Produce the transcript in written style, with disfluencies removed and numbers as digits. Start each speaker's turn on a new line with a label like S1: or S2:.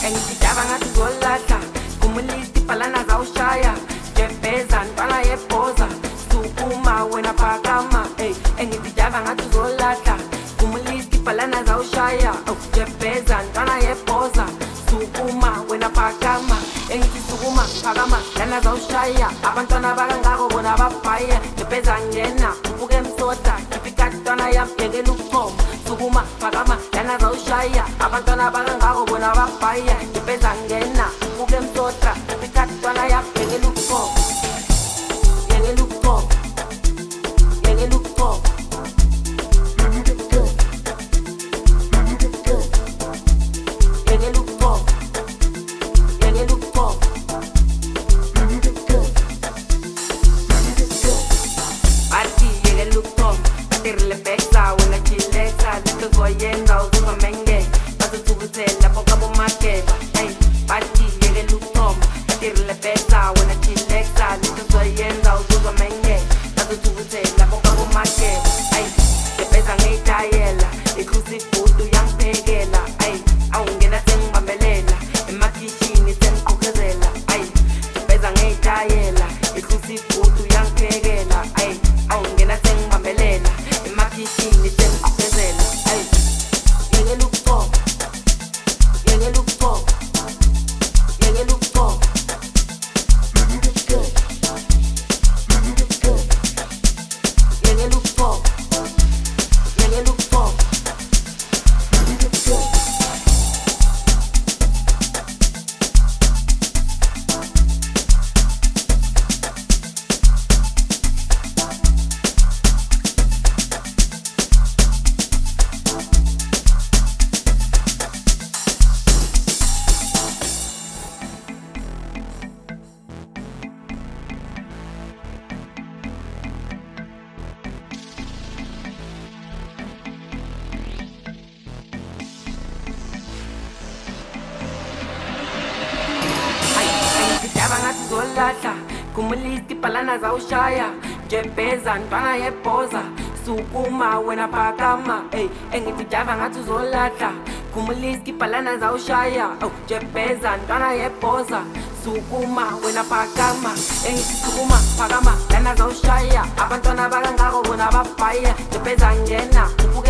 S1: engijaba ngathi zolahla kumlisti palana zawushaya jebheza ntwana yebhoza sukuma wena phakama engijaba ngathi zolahla kumlisti palana zawushaya jebheza ntwana yebhoza sukuma wena phakama engithi sukuma phakama lana zawushaya abantwana bakangako bona babhaya jebheza ngena ubuke emsoda ipikatwana yam yekela ukuphoma sukuma phakama lana zawushaya abantwana bakangako bona babhaya jebheza ngena ubuke emsoda ipikatwana yam yekela ukuphoma yekela ukuphoma yekela ukuphoma zolahla kumlisti palana zawushaya jebheza ntwana yebhoza sukuma wena phakama engijaba ngathi zolahla kumlisti palana zawushaya jebheza ntwana yebhoza sukuma wena phakama engithi sukuma phakama lana zawushaya abantwana bakangako bona babhaya jebheza ngena ubuke